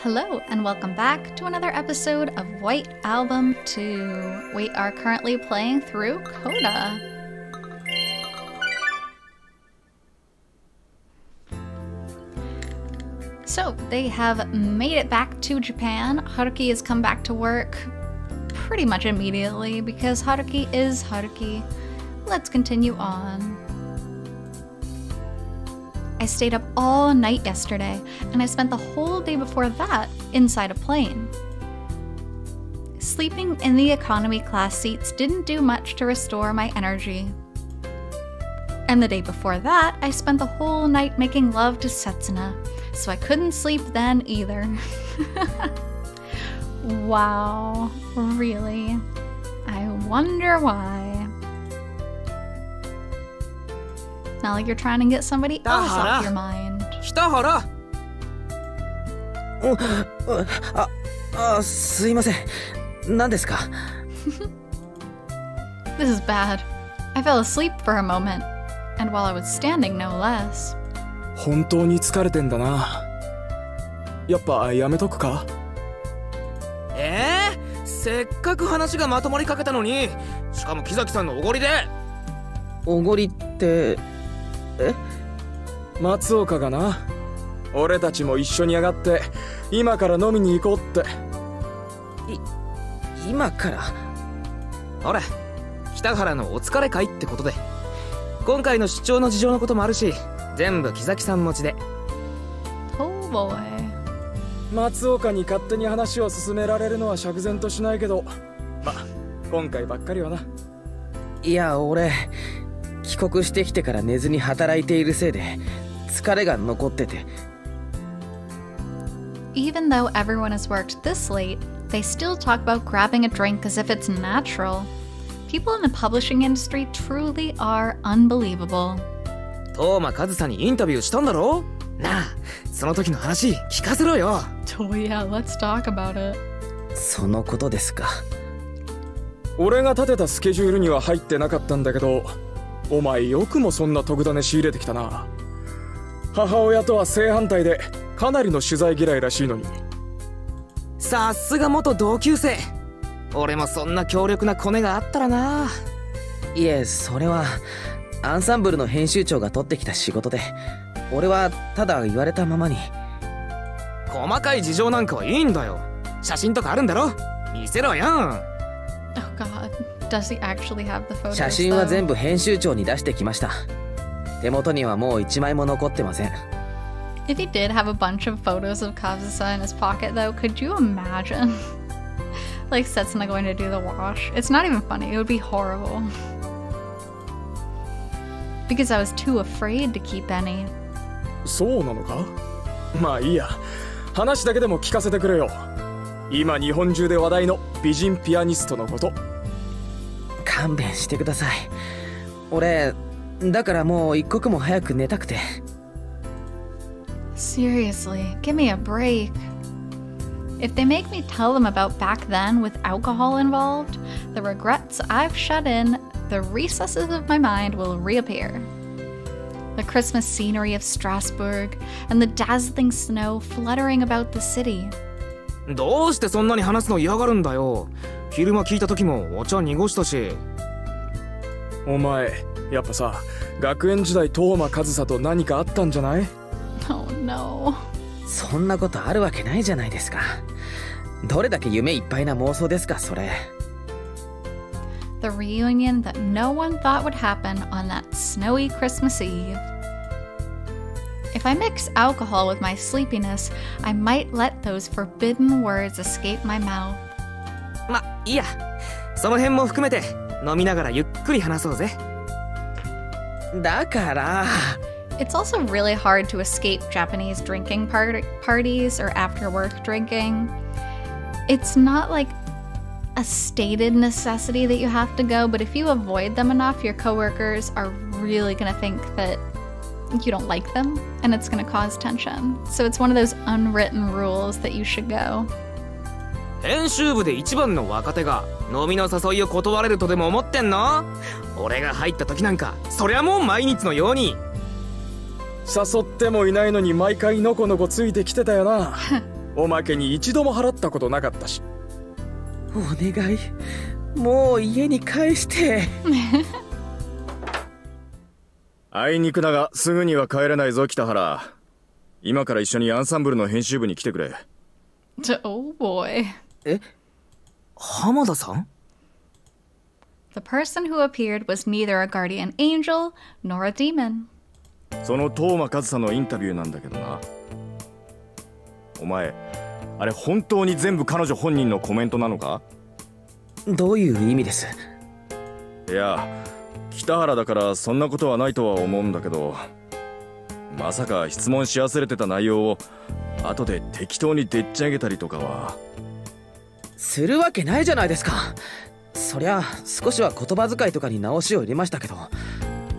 Hello and welcome back to another episode of White Album 2. We are currently playing through CODA. So, they have made it back to Japan. Haruki has come back to work pretty much immediately because Haruki is Haruki. Let's continue on. I stayed up all night yesterday, and I spent the whole day before that inside a plane. Sleeping in the economy class seats didn't do much to restore my energy. And the day before that, I spent the whole night making love to Setsuna, so I couldn't sleep then either. Wow, really? I wonder why. Not like you're trying to get somebody else off your mind. すいません。何ですか? This is bad. I fell asleep for a moment, and while I was standing, no less. 本当に疲れてんだな。やっぱやめとくか？せっかく話がまとまりかけたのに、しかも木崎さんのおごりで。おごりって。松岡がな、俺たちも一緒に上がって今から飲みに行こうって。今から？ほら、北原のお疲れ会ってことで、今回の出張の事情のこともあるし、全部木崎さん持ちで。Oh boy。松岡に勝手に話を進められるのは釈然としないけど、ま、今回ばっかりはな。いや、俺帰国してきてから寝ずに働いているせいで疲れが残ってて。Even though everyone has worked this late, they still talk about grabbing a drink as if it's natural. People in the publishing industry truly are unbelievable. 東間和沙にインタビューしたんだろ？なあ、その時の話聞かせろよ。Oh yeah, let's talk about it. そのことですか。俺が立てたスケジュールには入ってなかったんだけど、お前よくもそんな特ダネ仕入れてきたな。母親とは正反対でかなりの取材嫌いらしいのに。さすが元同級生。俺もそんな強力なコネがあったらな。いえ、それはアンサンブルの編集長が取ってきた仕事で、俺はただ言われたままに。細かい事情なんかはいいんだよ。写真とかあるんだろ？見せろよ。Oh god, does he actually have the photos? 写真は全部編集長に出してきました。手元にはもう一枚も残ってません。If he did have a bunch of photos of Kazusa in his pocket though, could you imagine? Like Setsuna going to do the wash. It's not even funny, it would be horrible. Because I was too afraid to keep any. そうなのか？まあいいや。話だけでも聞かせてくれよ。今日本中で話題の美人ピアニストのこと。勘弁してください。俺、だからもう一刻も早く寝たくて。Seriously, give me a break. If they make me tell them about back then with alcohol involved, the regrets I've shut in, the recesses of my mind will reappear. The Christmas scenery of Strasbourg, and the dazzling snow fluttering about the city. どうしてそんなに話すの嫌がるんだよ。昼間聞いた時もお茶濁したし。お前、やっぱさ、学園時代東間和沙と何かあったんじゃない？ Oh no. そんなことあるわけないじゃないですか。どれだけ夢いっぱいな妄想ですか、それ。The reunion that no one thought would happen on that snowy Christmas Eve. If I mix alcohol with my sleepiness, I might let those forbidden words escape my mouth. ま、いいや。その辺も含めて飲みながらゆっくり話そうぜ。だから。It's also really hard to escape Japanese drinking parties or after-work drinking. It's not like a stated necessity that you have to go, but if you avoid them enough, your coworkers are really gonna think that you don't like them, and it's gonna cause tension. So it's one of those unwritten rules that you should go. 編集部で一番の若手が飲みの誘いを断れるとでも思ってんの？俺が入った時なんか、そりゃもう毎日のように。誘ってもいないのに毎回のこのこついてきてたよな。おまけに一度も払ったことなかったし。お願い、もう家に帰して。あいにくだがすぐには帰れないぞ北原。今から一緒にアンサンブルの編集部に来てくれ。Oh boy. 浜田さん？ The person who appeared was neither a guardian angel nor a demon. その東間和沙のインタビューなんだけどな。お前あれ本当に全部彼女本人のコメントなのか？どういう意味です？いや北原だからそんなことはないとは思うんだけど、まさか質問し忘れてた内容を後で適当にでっち上げたりとかは。するわけないじゃないですか。そりゃ少しは言葉遣いとかに直しを入れましたけど、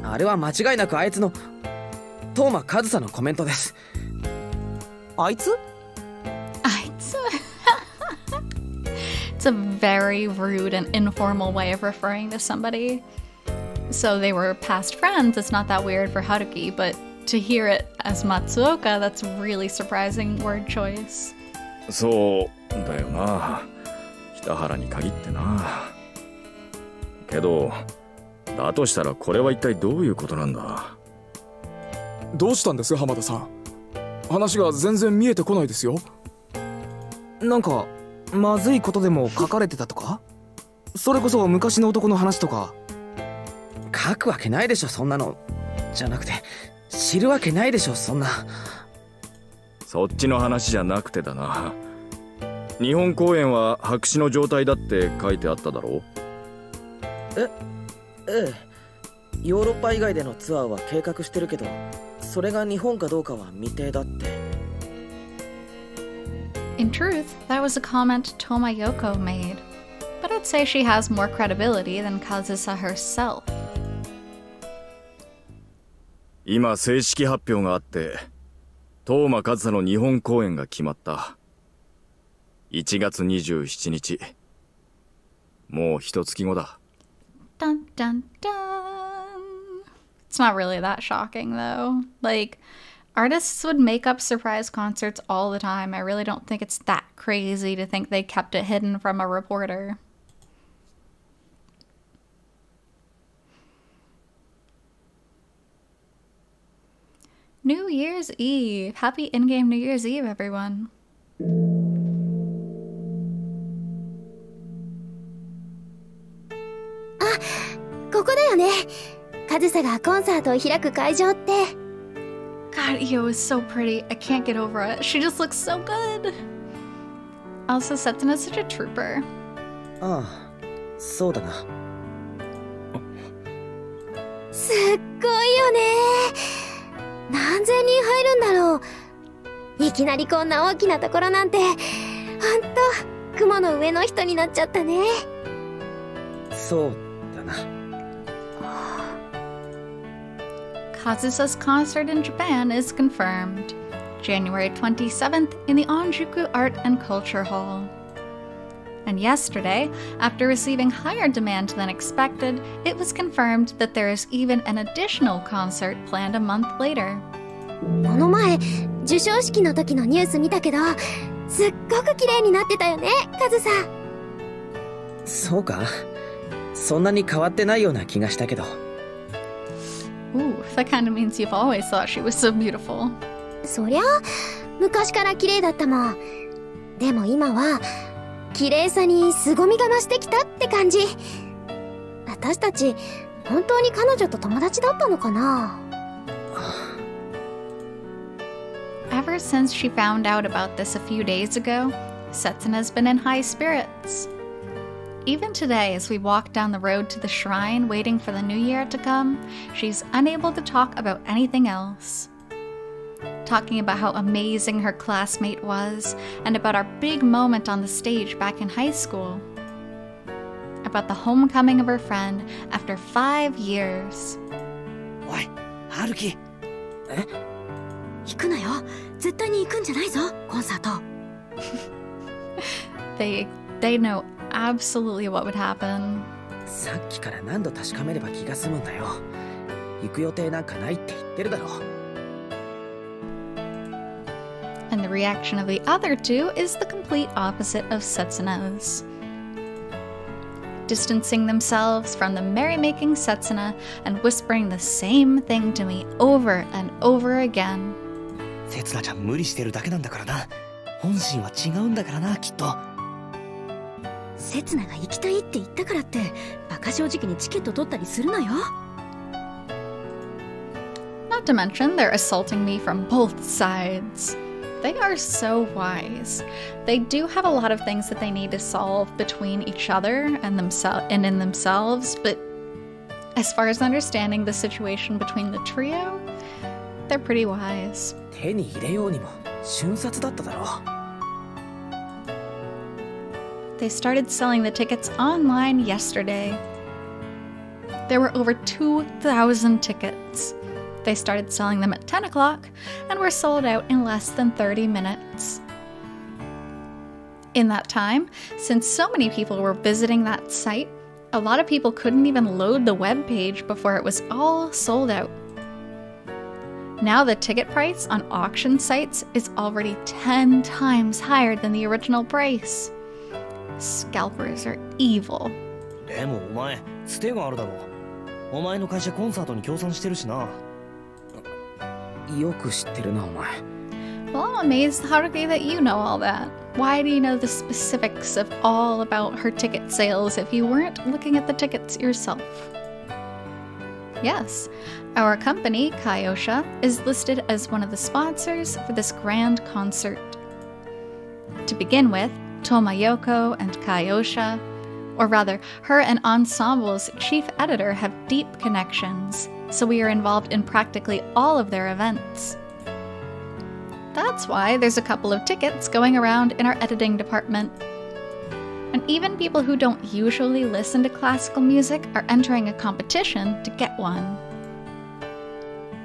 あれは間違いなくあいつの東間和沙のコメントです。あいつ？It's a very rude and informal way of referring to somebody. So they were past friends. It's not that weird for Haruki, but to hear it as Matsuoka, that's really surprising word choice. そうだよな、北原に限ってな。けどだとしたらこれは一体どういうことなんだ？どうしたんです浜田さん？話が全然見えてこないですよ。なんかまずいことでも書かれてたとか？それこそ昔の男の話とか。書くわけないでしょそんなの。じゃなくて知るわけないでしょそんな。そっちの話じゃなくてだな。日本公演は白紙の状態だって書いてあっただろう？ええ、ヨーロッパ以外でのツアーは計画してるけど、それが日本かどうかは未定だって。In truth, that was a comment Toma Yoko made, but I'd say she has more credibility than Kazusa herself. 今正式発表があって東間和沙の日本公演が決まった。1月27日。もう一月後だ。Dun dun dun. It's not really that shocking though. Like, artists would make up surprise concerts all the time. I really don't think it's that crazy to think they kept it hidden from a reporter. New Year's Eve. Happy in-game New Year's Eve, everyone. ここだよね。カズサがコンサートを開く会場って。God, Io is so pretty. I can't get over it. She just looks so good. Also, Setsuna is such a trooper. ああ、そうだな。すっごいよね。何千人入るんだろう。いきなりこんな大きなところなんて、ほんと雲の上の人になっちゃったね。そうだな。Kazusa's concert in Japan is confirmed. January 27th in the Onjuku Art and Culture Hall. And yesterday, after receiving higher demand than expected, it was confirmed that there is even an additional concert planned a month later. この前、授賞式の時のニュース見たけど、すっごく綺麗になってたよね、カズサ。そうか？そんなに変わってないような気がしたけど。Ooh, that kind of means you've always thought she was so beautiful. そりゃ、昔から綺麗だったもん。でも今は、綺麗さに凄みが増してきたって感じ。私たち、本当に彼女と友達だったのかな？Ever since she found out about this a few days ago, Setsuna's been in high spirits. Even today, as we walk down the road to the shrine waiting for the new year to come, she's unable to talk about anything else. Talking about how amazing her classmate was, and about our big moment on the stage back in high school. About the homecoming of her friend after 5 years. おい、春樹。え？行くなよ。絶対に行くんじゃないぞ、コンサート。They know absolutely what would happen. さっきから何度確かめれば気が済むんだよ。行く予定なんかないって言ってるだろ。And the reaction of the other two is the complete opposite of Setsuna's. Distancing themselves from the merrymaking Setsuna and whispering the same thing to me over and over again. せつなちゃん無理してるだけなんだからな。本心は違うんだからな、きっと。せつなが行きたいって言ったからってバカ正直にチケット取ったりするなよ。Not to mention, they're assaulting me from both sides. They are so wise. They do have a lot of things that they need to solve between each other and in themselves, but as far as understanding the situation between the trio, they're pretty wise. 手に入れようにも瞬殺だっただろう。They started selling the tickets online yesterday. There were over 2,000 tickets. They started selling them at 10 o'clock and were sold out in less than 30 minutes. In that time, since so many people were visiting that site, a lot of people couldn't even load the web page before it was all sold out. Now the ticket price on auction sites is already 10 times higher than the original price. Scalpers are evil. でもお前、つてがあるだろう。お前の会社コンサートに協賛してるしな。よく知ってるな、お前。Well, I'm amazed, Haruki, that you know all that. Why do you know the specifics of all about her ticket sales if you weren't looking at the tickets yourself? Yes, our company, Kazusa, is listed as one of the sponsors for this grand concert. To begin with, Tomayoko and Kazusa, or rather, her and Ensemble's chief editor have deep connections, so we are involved in practically all of their events. That's why there's a couple of tickets going around in our editing department. And even people who don't usually listen to classical music are entering a competition to get one.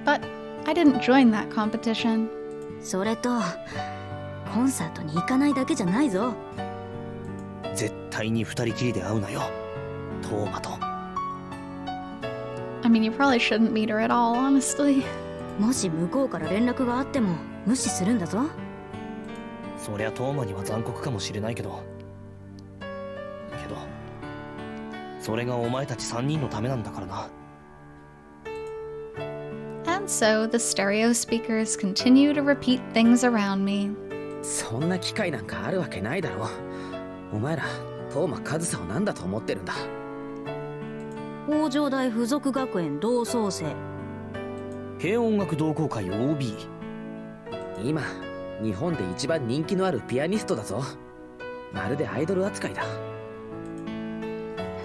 But I didn't join that competition. それとコンサートに行かないだけじゃないぞ。絶対に二人きりで会うなよ、トーマと。I mean, you probably shouldn't meet her at all, honestly. もし向こうから連絡があっても無視するんだぞ。そりゃトーマには残酷かもしれないけどそれがお前たち3人のためなんだからな。And so the stereo speakers continue to repeat things around me. そんな機会なんかあるわけないだろう。お前らトーマカズサを何だと思ってるんだ。北条大附属学園同窓生、軽音楽同好会 OB。 今日本で一番人気のあるピアニストだぞ。まるでアイドル扱いだ。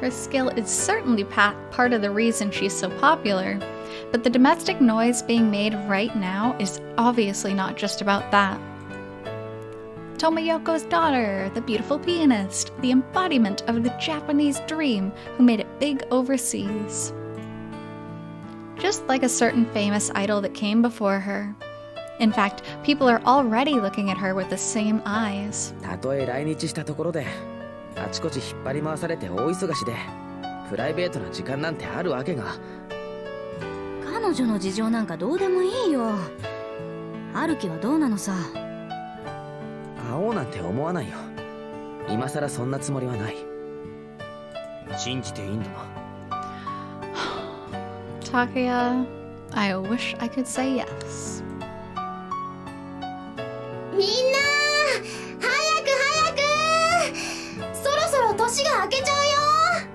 Her skill is certainly part of the reason she's so popular, but the domestic noise being made right now is obviously not just about that. Tomoyoko's daughter, the beautiful pianist, the embodiment of the Japanese dream who made it big overseas. Just like a certain famous idol that came before her. In fact, people are already looking at her with the same eyes. たとえ来日したところであちこち引っ張り回されて大忙しでプライベートな時間なんてあるわけが。彼女の事情なんかどうでもいいよ。春樹はどうなのさ。会おうなんて思わないよ。今さらそんなつもりはない。信じていいんだな。Takuya, I wish I could say yes. みんな早くそろそろ年が明けちゃうよ。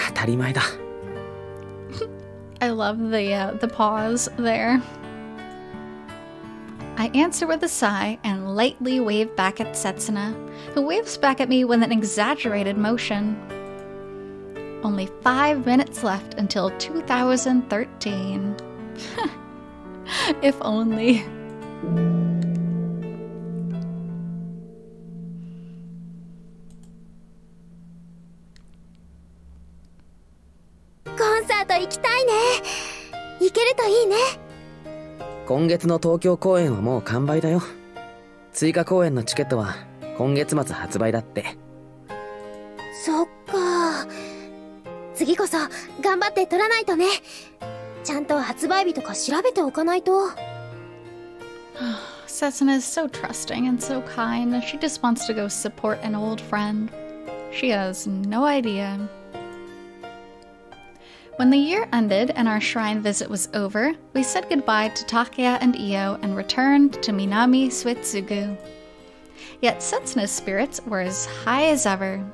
当たり前だ。I love the pause there. I answer with a sigh and lightly wave back at Setsuna, who waves back at me with an exaggerated motion. Only 5 minutes left until 2013. If only. コンサート行きたいね。行けるといいね。今月の東京公演はもう完売だよ。追加公演のチケットは今月末発売だって。そっか。次こそ頑張って取らないとね。ちゃんと発売日とか調べておかないと。Setsuna is so trusting and so kind, and she just wants to go support an old friend. She has no idea. When the year ended and our shrine visit was over, we said goodbye to Takeya and Io and returned to Minami Suetsugu. Yet Setsuna's spirits were as high as ever.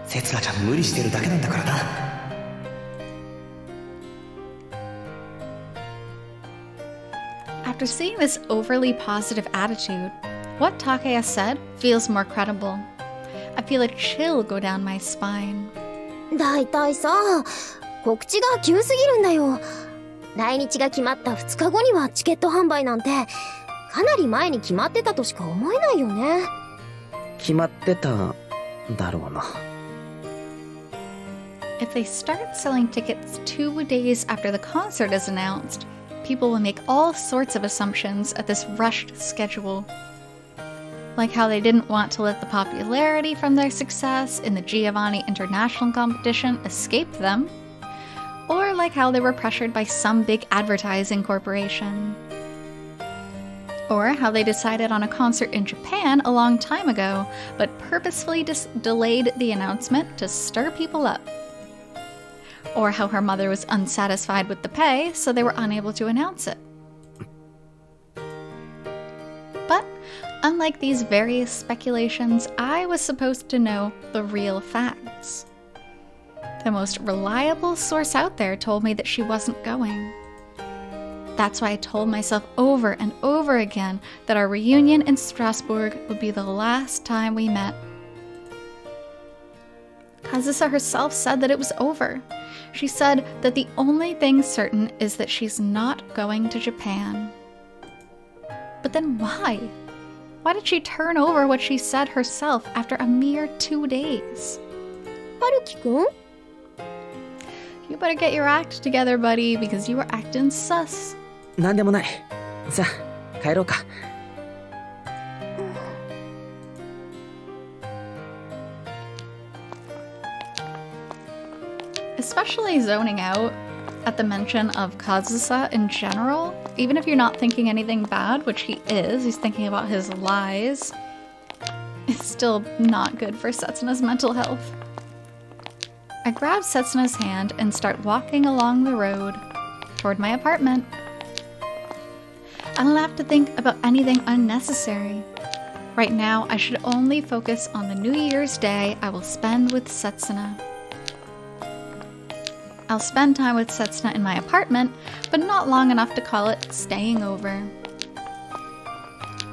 せつなちゃん無理してるだけなんだからな。After seeing this overly positive attitude, what Takeya said feels more credible. I feel a chill go down my spine. だいたいさ、告知が急すぎるんだよ。来日が決まった2日後にはチケット販売なんて、かなり前に決まってたとしか思えないよね。決まってただろうな。If they start selling tickets 2 days after the concert is announced, people will make all sorts of assumptions at this rushed schedule. Like how they didn't want to let the popularity from their success in the Giovanni International competition escape them, or like how they were pressured by some big advertising corporation. Or how they decided on a concert in Japan a long time ago, but purposefully delayed the announcement to stir people up. Or how her mother was unsatisfied with the pay, so they were unable to announce it. But unlike these various speculations, I was supposed to know the real facts. The most reliable source out there told me that she wasn't going. That's why I told myself over and over again that our reunion in Strasbourg would be the last time we met. Kazusa herself said that it was over. She said that the only thing certain is that she's not going to Japan. But then why? Why did she turn over what she said herself after a mere 2 days? Haruki-kun? You better get your act together, buddy, because you were acting sus. なんでもない。さあ、帰ろうか。Especially zoning out at the mention of Kazusa in general, even if you're not thinking anything bad, which he is, he's thinking about his lies, it's still not good for Setsuna's mental health. I grab Setsuna's hand and start walking along the road toward my apartment. I don't have to think about anything unnecessary. Right now, I should only focus on the New Year's Day I will spend with Setsuna. I'll spend time with Setsuna in my apartment, but not long enough to call it staying over.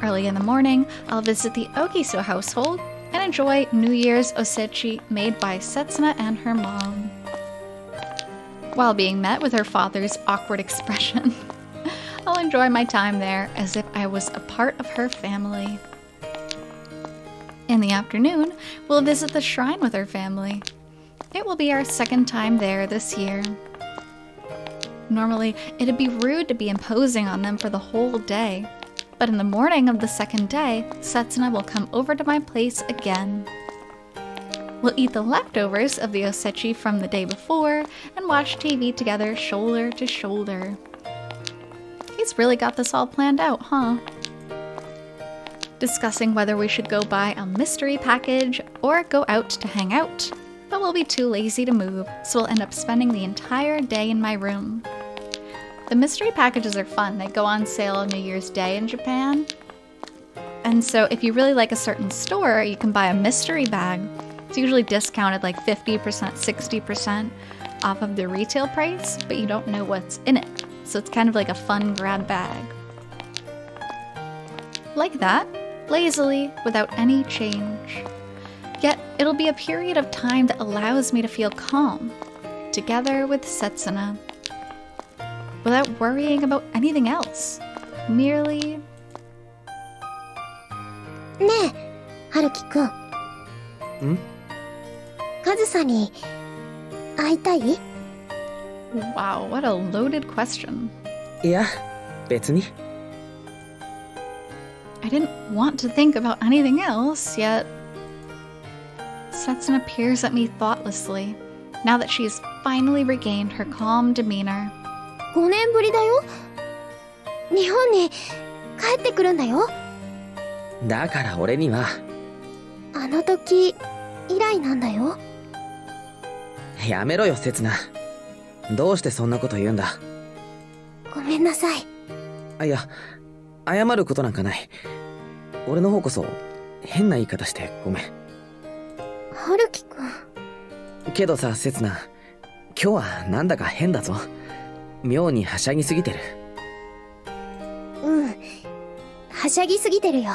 Early in the morning, I'll visit the Ogiso household and enjoy New Year's osechi made by Setsuna and her mom, while being met with her father's awkward expression. I'll enjoy my time there as if I was a part of her family. In the afternoon, we'll visit the shrine with her family. It will be our second time there this year. Normally, it'd be rude to be imposing on them for the whole day, but in the morning of the second day, Setsuna will come over to my place again. We'll eat the leftovers of the osechi from the day before and watch TV together shoulder to shoulder. He's really got this all planned out, huh? Discussing whether we should go buy a mystery package or go out to hang out. But we'll be too lazy to move, so we'll end up spending the entire day in my room. The mystery packages are fun. They go on sale on New Year's Day in Japan. And so if you really like a certain store, you can buy a mystery bag. It's usually discounted like 50%, 60% off of the retail price, but you don't know what's in it. So it's kind of like a fun grab bag. Like that, lazily, without any change. Yet, it'll be a period of time that allows me to feel calm, together with Setsuna, without worrying about anything else. Merely... ねえ、春樹くん。ん？カズサに会いたい？ Wow, what a loaded question. いや、別に。I didn't want to think about anything else, yet... Setsuna peers at me thoughtlessly, now that she's finally regained her calm demeanor. 5年ぶりだよ。日本に帰ってくるんだよ。だから俺には。あの時以来なんだよ。やめろよ、せつな。どうしてそんなこと言うんだ。ごめんなさい。いや、謝ることなんかない。俺の方こそ変な言い方してごめん。春樹くん。けどさ、せつな、今日はなんだか変だぞ。妙にはしゃぎすぎてる。うん、はしゃぎすぎてるよ。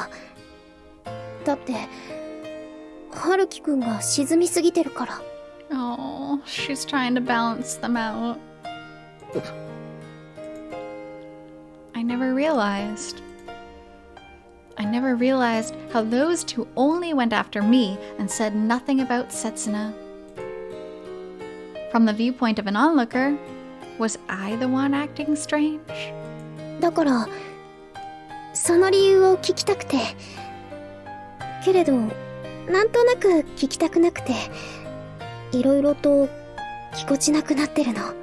だって春樹くんが沈みすぎてるから。Oh, she's trying to balance them out. I never realized how those two only went after me and said nothing about Setsuna. From the viewpoint of an onlooker, was I the one acting strange? だからその理由を聞きたくて、けれどなんとなく聞きたくなくて、いろいろとぎこちなくなってるの。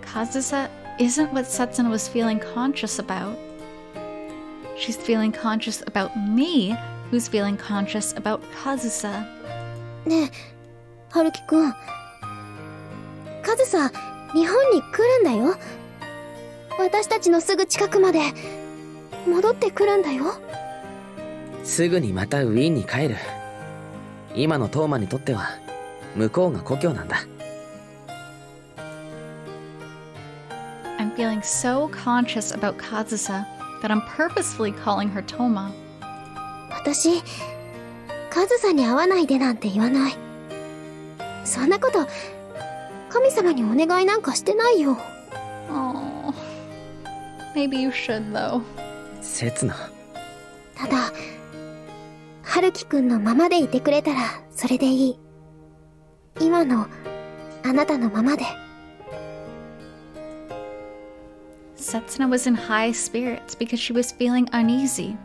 Kazusa isn't what Setsuna was feeling conscious about. She's feeling conscious about me, who's feeling conscious about Kazusa. ねえ、春樹くん。カズサ、日本に来るんだよ。私たちのすぐ近くまで戻ってくるんだよ。すぐにまたウィーンに帰る。今のトーマにとっては向こうが故郷なんだ。I'm feeling so conscious about Kazusa that I'm purposefully calling her Toma. 私、カズサに会わないでなんて言わない。そんなこと神様にお願いなんかしてないよ。Oh, maybe you should though. せつな。ただ春樹くんのままでいてくれたらそれでいい。今のあなたのままで。Setsuna was in high spirits because she was feeling uneasy.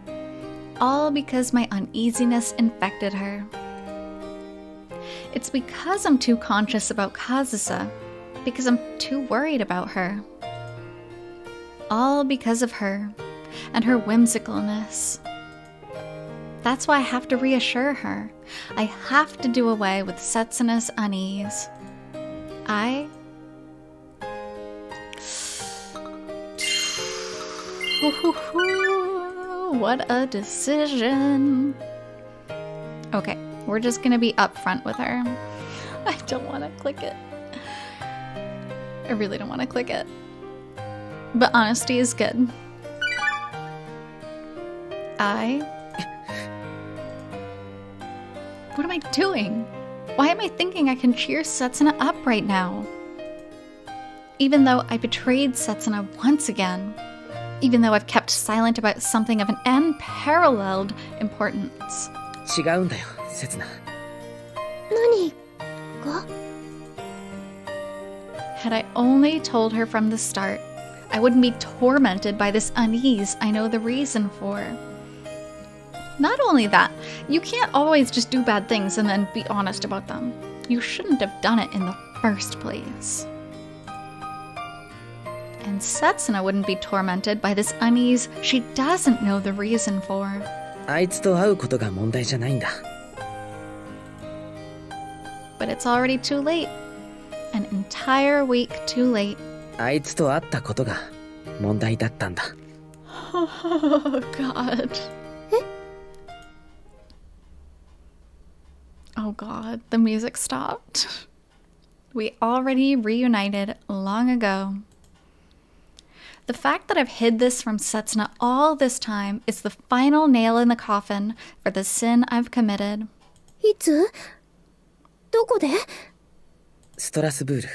All because my uneasiness infected her. It's because I'm too conscious about Kazusa, because I'm too worried about her. All because of her and her whimsicalness. That's why I have to reassure her. I have to do away with Setsuna's unease. What a decision. Okay, we're just gonna be upfront with her. I don't want to click it. I really don't want to click it. But honesty is good. What am I doing? Why am I thinking I can cheer Setsuna up right now? Even though I betrayed Setsuna once again. Even though I've kept silent about something of an unparalleled importance. 違うんだよ、せつな。何が？ Had I only told her from the start, I wouldn't be tormented by this unease I know the reason for. Not only that, you can't always just do bad things and then be honest about them. You shouldn't have done it in the first place. And Setsuna wouldn't be tormented by this unease she doesn't know the reason for. あいつと会うことが問題じゃないんだ。But it's already too late. An entire week too late. あいつと会ったことが問題だったんだ。Oh, God. Oh, God. The music stopped. We already reunited long ago. The fact that I've hid this from Setsuna all this time is the final nail in the coffin for the sin I've committed. いつ？どこで？ストラスブール。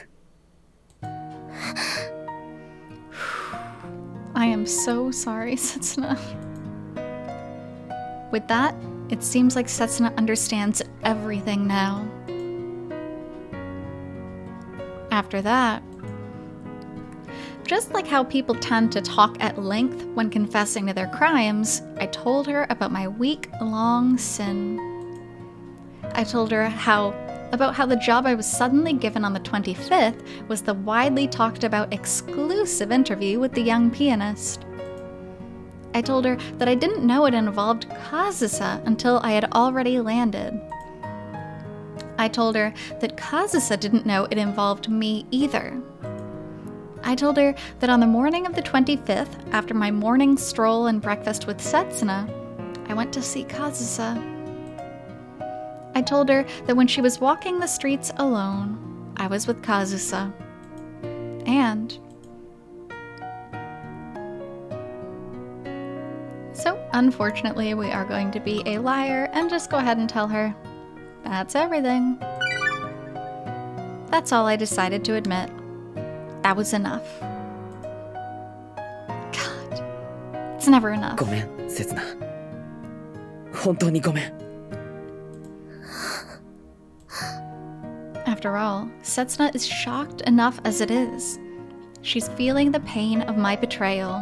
I am so sorry, Setsuna. With that, it seems like Setsuna understands everything now. After that, just like how people tend to talk at length when confessing to their crimes, I told her about my week-long sin. I told her how about how the job I was suddenly given on the 25th was the widely talked about exclusive interview with the young pianist. I told her that I didn't know it involved Kazusa until I had already landed. I told her that Kazusa didn't know it involved me either. I told her that on the morning of the 25th, after my morning stroll and breakfast with Setsuna, I went to see Kazusa. I told her that when she was walking the streets alone, I was with Kazusa. And so, unfortunately, we are going to be a liar and just go ahead and tell her that's everything. That's all I decided to admit. That was enough. God, it's never enough. ごめん、せつな。本当にごめん。After all, Setsuna is shocked enough as it is. She's feeling the pain of my betrayal.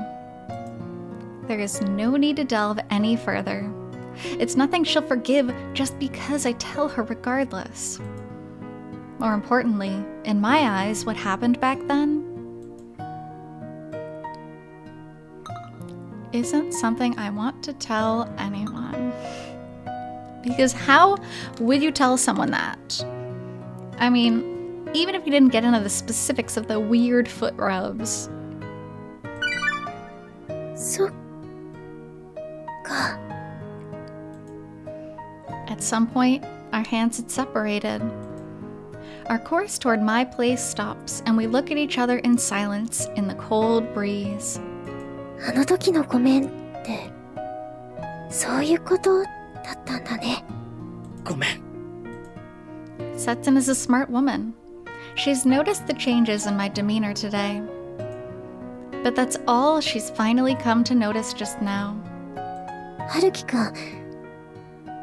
There is no need to delve any further. It's nothing she'll forgive just because I tell her regardless. More importantly, in my eyes, what happened back then isn't something I want to tell anyone. Because how would you tell someone that? I mean, even if you didn't get into the specifics of the weird foot rubs. At some point, our hands had separated. Our course toward my place stops, and we look at each other in silence in the cold breeze. あの時のごめんって、そういうことだったんだね。ごめん。 Setsuna is a smart woman. She's noticed the changes in my demeanor today. But that's all she's finally come to notice just now. 春樹くん、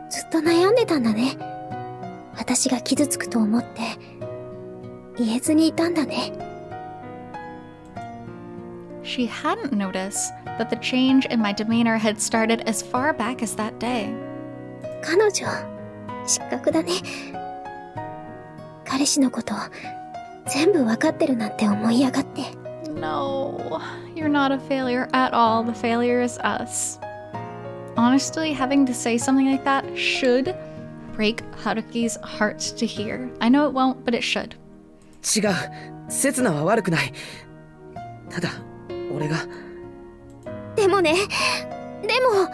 ずっと悩んでたんだね。私が傷つくと思って言えずにいたんだね。She hadn't noticed that the change in my demeanor had started as far back as that day. 彼女、失格だね。彼氏のこと全部わかってるなんて思いやがって。No, you're not a failure at all. The failure is us. Honestly, having to say something like that should break Haruki's heart to hear. I know it won't, but it should. 違う、せつなは悪くない。ただ、俺が。でもね、でも、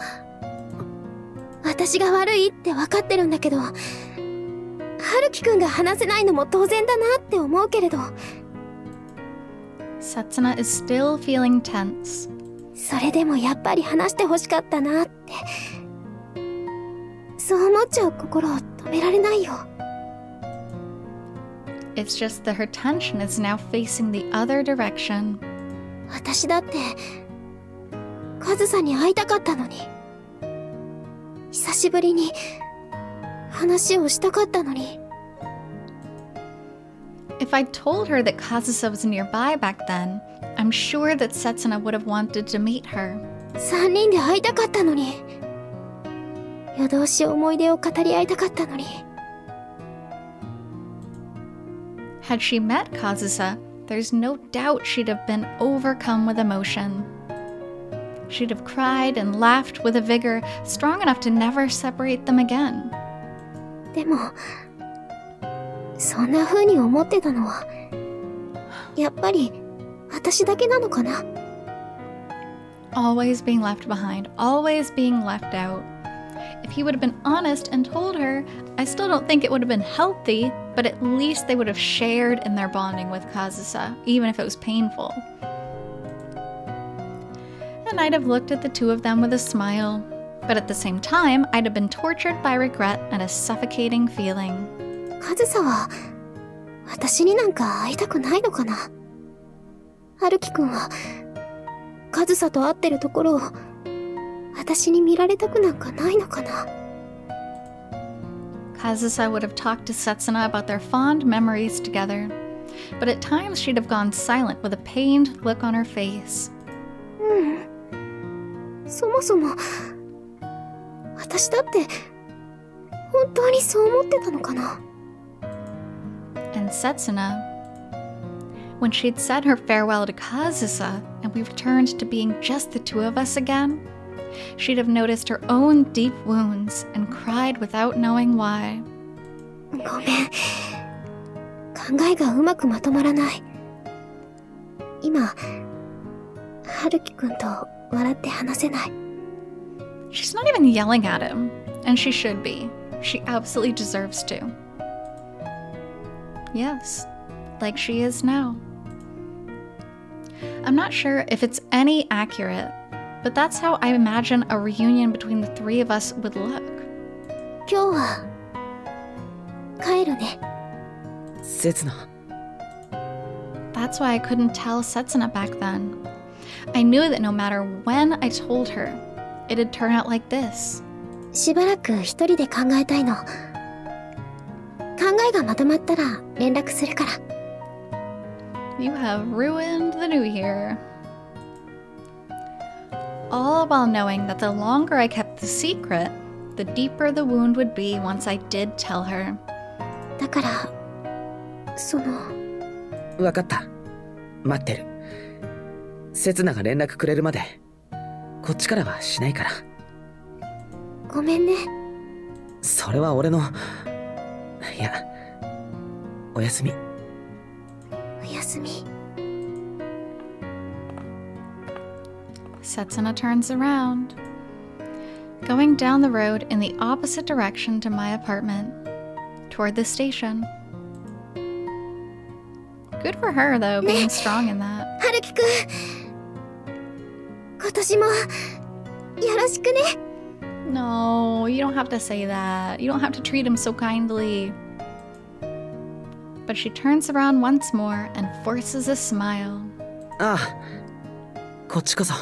私が悪いって分かってるんだけど、春樹くんが話せないのも当然だなって思うけれど。Setsuna is still feeling tense. それでもやっぱり話してほしかったなって。そう思っちゃう心を止められないよ。It's just that her tension is now facing the other direction. 私だってカズさんに会いたかったのに、久しぶりに話をしたかったのに。If I told her that Kazusa was nearby back then, I'm sure that Setsuna would have wanted to meet her. 3人で会いたかったのに、夜通し思い出を語り合いたかったのに。Had she met Kazusa, there's no doubt she'd have been overcome with emotion. She'd have cried and laughed with a vigor strong enough to never separate them again. でも、そんな風に思ってたのは、やっぱり私だけなのかな。Always being left behind, always being left out. If he would have been honest and told her, I still don't think it would have been healthy, but at least they would have shared in their bonding with Kazusa, even if it was painful. And I'd have looked at the two of them with a smile, but at the same time, I'd have been tortured by regret and a suffocating feeling. カズサは私になんか会いたくないのかな。春樹くんはカズサと会ってるところを私に見られたくなんかないのかな。Kazusa would have talked to Setsuna about their fond memories together, but at times she'd have gone silent with a pained look on her face. そもそも私だって本当にそう思ってたのかな。and Setsuna. When she'd said her farewell to Kazusa and we returned to being just the two of us again, she'd have noticed her own deep wounds and cried without knowing why. ごめん。考えがうまくまとまらない。今、春樹くんと笑って話せない。She's not even yelling at him, and she should be. She absolutely deserves to. Yes, like she is now. I'm not sure if it's any accurate, but that's how I imagine a reunion between the three of us would look. 今日は帰るね。せつな。That's why I couldn't tell Setsuna back then. I knew that no matter when I told her, it'd turn out like this. しばらく一人で考えたいの。考えがまとまったら連絡するから。You have ruined the new year. All while knowing that the longer I kept the secret, the deeper the wound would be once I did tell her. だから、わかった。待ってる。せつなが連絡くれるまで、こっちからはしないから。ごめんね。それは俺の、いや、おやすみ。おやすみ。Setsuna turns around, going down the road in the opposite direction to my apartment, toward the station. Good for her, though, being strong in that. 春樹くん、今年もよろしくね。No, you don't have to say that. You don't have to treat him so kindly. But she turns around once more and forces a smile. ああ、こっちこそ。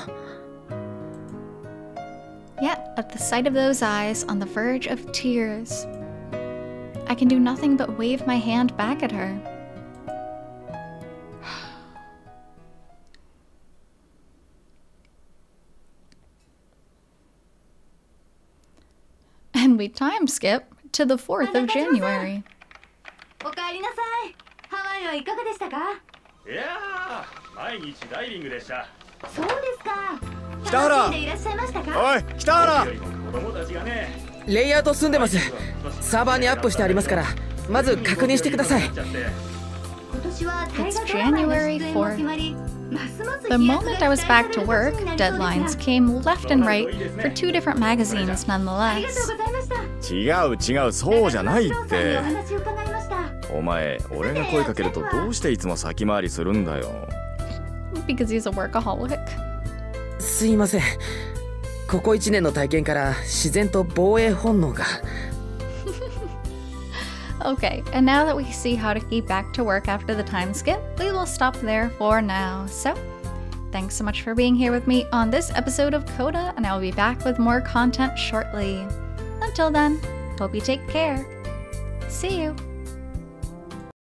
Yet, at the sight of those eyes on the verge of tears, I can do nothing but wave my hand back at her. And we time skip to the 4th of January. おかえりなさい。ハワイはいかがでしたか？いやー、毎日ダイビングでした。そうですか。北原、楽しんでいらっしゃいましたか？おい、北原。子供たちがね。レイアウト済んでます。サーバーにアップしてありますから、まず確認してください。今年は大 It's 河ドラマへの January 出演も決まり、ますます The moment I was back to work, deadlines came left and right for 2 different magazines ありがとう nonetheless. ございました。違う、そうじゃないっおて。話を伺いました。お前、俺が声かけるとどうしていつも先回りするんだよ。Because he's a workaholic. すいません。ここ1年の体験から自然と防衛本能が。Okay, and now that we see how to keep back to work after the time skip, we will stop there for now. So, thanks so much for being here with me on this episode of CODA, and I will be back with more content shortly. Until then, hope you take care. See you!